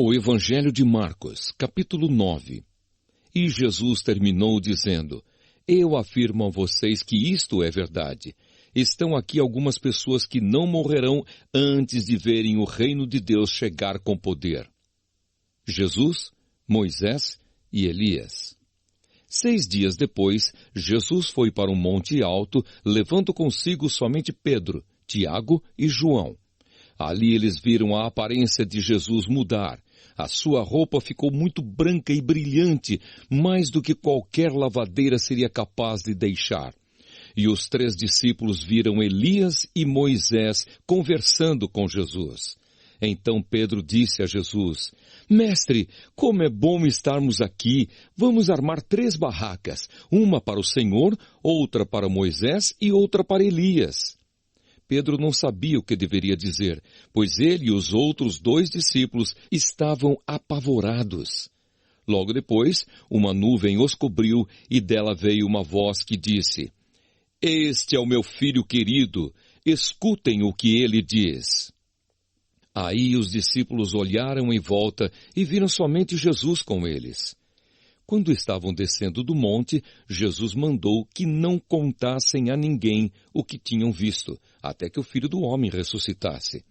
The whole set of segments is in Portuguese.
O Evangelho de Marcos, capítulo 9. E Jesus terminou dizendo: Eu afirmo a vocês que isto é verdade. Estão aqui algumas pessoas que não morrerão antes de verem o reino de Deus chegar com poder. Jesus, Moisés e Elias. 6 dias depois, Jesus foi para um monte alto, levando consigo somente Pedro, Tiago e João. Ali eles viram a aparência de Jesus mudar. A sua roupa ficou muito branca e brilhante, mais do que qualquer lavadeira seria capaz de deixar. E os 3 discípulos viram Elias e Moisés conversando com Jesus. Então Pedro disse a Jesus: Mestre, como é bom estarmos aqui. Vamos armar 3 barracas, uma para o Senhor, outra para Moisés e outra para Elias. Pedro não sabia o que deveria dizer, pois ele e os outros 2 discípulos estavam apavorados. Logo depois, uma nuvem os cobriu e dela veio uma voz que disse: Este é o meu filho querido, escutem o que ele diz. Aí os discípulos olharam em volta e viram somente Jesus com eles. Quando estavam descendo do monte, Jesus mandou que não contassem a ninguém o que tinham visto, até que o Filho do Homem ressuscitasse.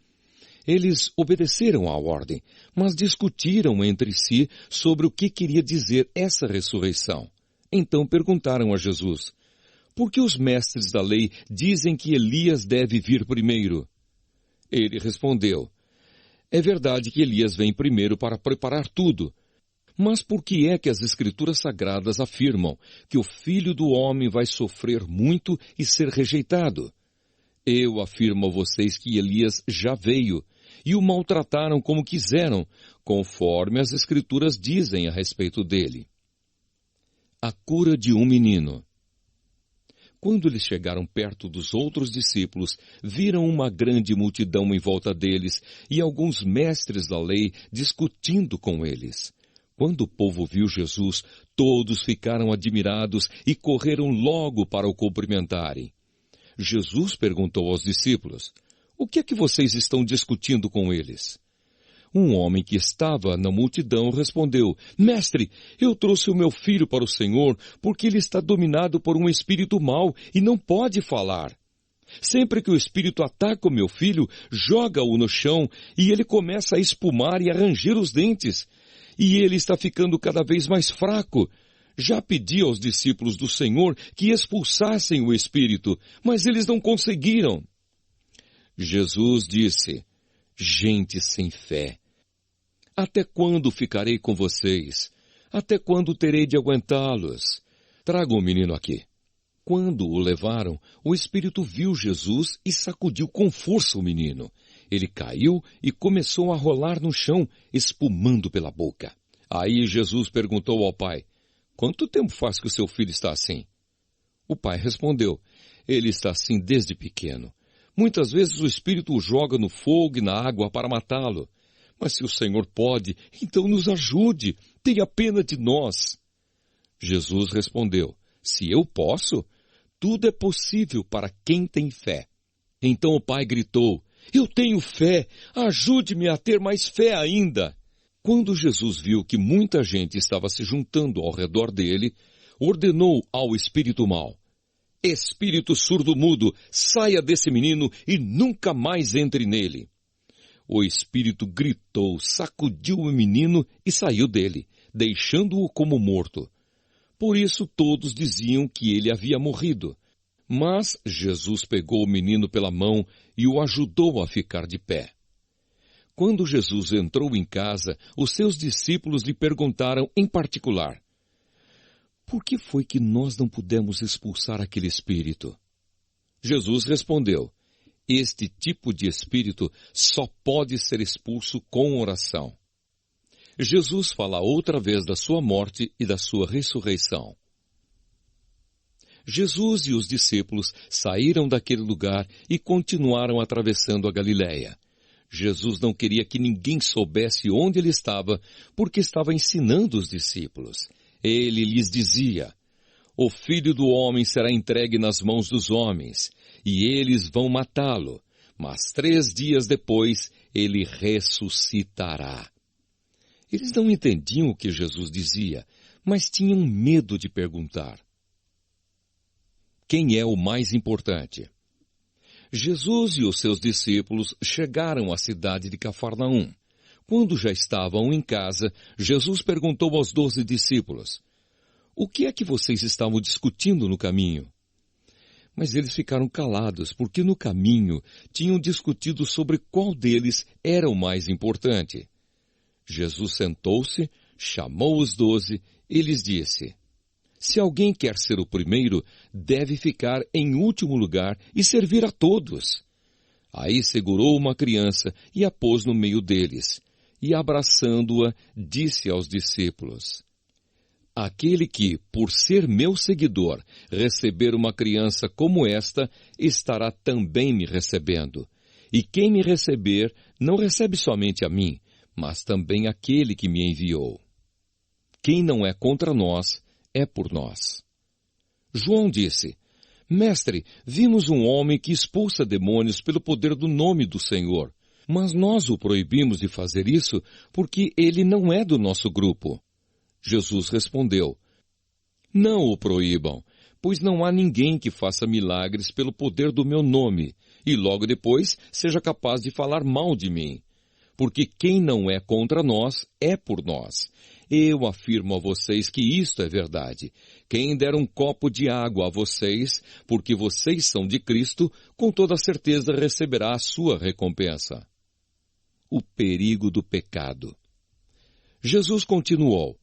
Eles obedeceram à ordem, mas discutiram entre si sobre o que queria dizer essa ressurreição. Então perguntaram a Jesus: Por que os mestres da lei dizem que Elias deve vir primeiro? Ele respondeu: É verdade que Elias vem primeiro para preparar tudo. Mas por que é que as Escrituras Sagradas afirmam que o Filho do Homem vai sofrer muito e ser rejeitado? Eu afirmo a vocês que Elias já veio, e o maltrataram como quiseram, conforme as Escrituras dizem a respeito dele. A cura de um menino. Quando eles chegaram perto dos outros discípulos, viram uma grande multidão em volta deles e alguns mestres da lei discutindo com eles. Quando o povo viu Jesus, todos ficaram admirados e correram logo para o cumprimentarem. Jesus perguntou aos discípulos: O que é que vocês estão discutindo com eles? Um homem que estava na multidão respondeu: Mestre, eu trouxe o meu filho para o Senhor, porque ele está dominado por um espírito mau e não pode falar. Sempre que o espírito ataca o meu filho, joga-o no chão e ele começa a espumar e a ranger os dentes. E ele está ficando cada vez mais fraco. Já pedi aos discípulos do Senhor que expulsassem o espírito, mas eles não conseguiram. Jesus disse: Gente sem fé, até quando ficarei com vocês? Até quando terei de aguentá-los? Tragam o menino aqui. Quando o levaram, o espírito viu Jesus e sacudiu com força o menino. Ele caiu e começou a rolar no chão, espumando pela boca. Aí Jesus perguntou ao pai: Quanto tempo faz que o seu filho está assim? O pai respondeu: Ele está assim desde pequeno. Muitas vezes o espírito o joga no fogo e na água para matá-lo. Mas se o Senhor pode, então nos ajude. Tenha pena de nós. Jesus respondeu: Se eu posso, tudo é possível para quem tem fé. Então o pai gritou: Eu tenho fé, ajude-me a ter mais fé ainda. Quando Jesus viu que muita gente estava se juntando ao redor dele, ordenou ao espírito mau: Espírito surdo-mudo, saia desse menino e nunca mais entre nele. O espírito gritou, sacudiu o menino e saiu dele, deixando-o como morto. Por isso todos diziam que ele havia morrido. Mas Jesus pegou o menino pela mão e o ajudou a ficar de pé. Quando Jesus entrou em casa, os seus discípulos lhe perguntaram em particular: Por que foi que nós não pudemos expulsar aquele espírito? Jesus respondeu: Este tipo de espírito só pode ser expulso com oração. Jesus fala outra vez da sua morte e da sua ressurreição. Jesus e os discípulos saíram daquele lugar e continuaram atravessando a Galiléia. Jesus não queria que ninguém soubesse onde ele estava, porque estava ensinando os discípulos. Ele lhes dizia: O Filho do Homem será entregue nas mãos dos homens, e eles vão matá-lo, mas 3 dias depois ele ressuscitará. Eles não entendiam o que Jesus dizia, mas tinham medo de perguntar. Quem é o mais importante? Jesus e os seus discípulos chegaram à cidade de Cafarnaum. Quando já estavam em casa, Jesus perguntou aos 12 discípulos: "O que é que vocês estavam discutindo no caminho?" Mas eles ficaram calados, porque no caminho tinham discutido sobre qual deles era o mais importante. Jesus sentou-se, chamou os 12 e lhes disse: "Se alguém quer ser o primeiro, deve ficar em último lugar e servir a todos." Aí segurou uma criança e a pôs no meio deles, e abraçando-a, disse aos discípulos: "Aquele que, por ser meu seguidor, receber uma criança como esta, estará também me recebendo. E quem me receber, não recebe somente a mim, mas também aquele que me enviou. Quem não é contra nós, é por nós." João disse: "Mestre, vimos um homem que expulsa demônios pelo poder do nome do Senhor, mas nós o proibimos de fazer isso porque ele não é do nosso grupo." Jesus respondeu: "Não o proíbam, pois não há ninguém que faça milagres pelo poder do meu nome, e logo depois seja capaz de falar mal de mim. Porque quem não é contra nós, é por nós. Eu afirmo a vocês que isto é verdade. Quem der um copo de água a vocês, porque vocês são de Cristo, com toda certeza receberá a sua recompensa." O perigo do pecado. Jesus continuou: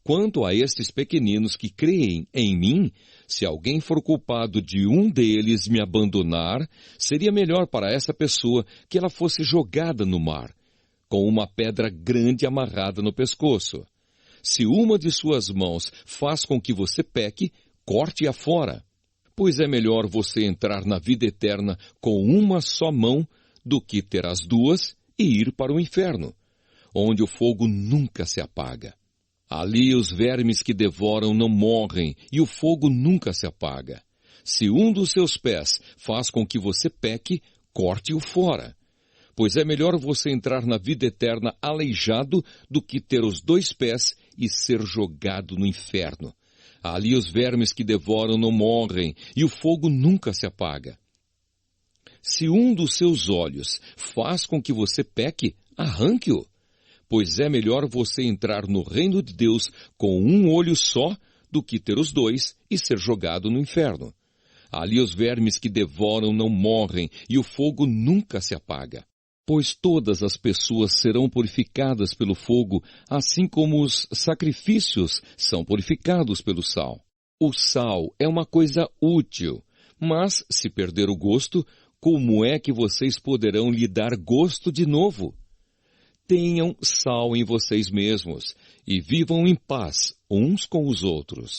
"Quanto a estes pequeninos que creem em mim, se alguém for culpado de um deles me abandonar, seria melhor para essa pessoa que ela fosse jogada no mar, com uma pedra grande amarrada no pescoço. Se uma de suas mãos faz com que você peque, corte-a fora. Pois é melhor você entrar na vida eterna com uma só mão do que ter as duas e ir para o inferno, onde o fogo nunca se apaga. Ali os vermes que devoram não morrem e o fogo nunca se apaga. Se um dos seus pés faz com que você peque, corte-o fora. Pois é melhor você entrar na vida eterna aleijado do que ter os 2 pés e ser jogado no inferno. Ali os vermes que devoram não morrem e o fogo nunca se apaga. Se um dos seus olhos faz com que você peque, arranque-o. Pois é melhor você entrar no reino de Deus com um olho só do que ter os 2 e ser jogado no inferno. Ali os vermes que devoram não morrem e o fogo nunca se apaga. Pois todas as pessoas serão purificadas pelo fogo, assim como os sacrifícios são purificados pelo sal. O sal é uma coisa útil, mas se perder o gosto, como é que vocês poderão lhe dar gosto de novo? Tenham sal em vocês mesmos e vivam em paz uns com os outros."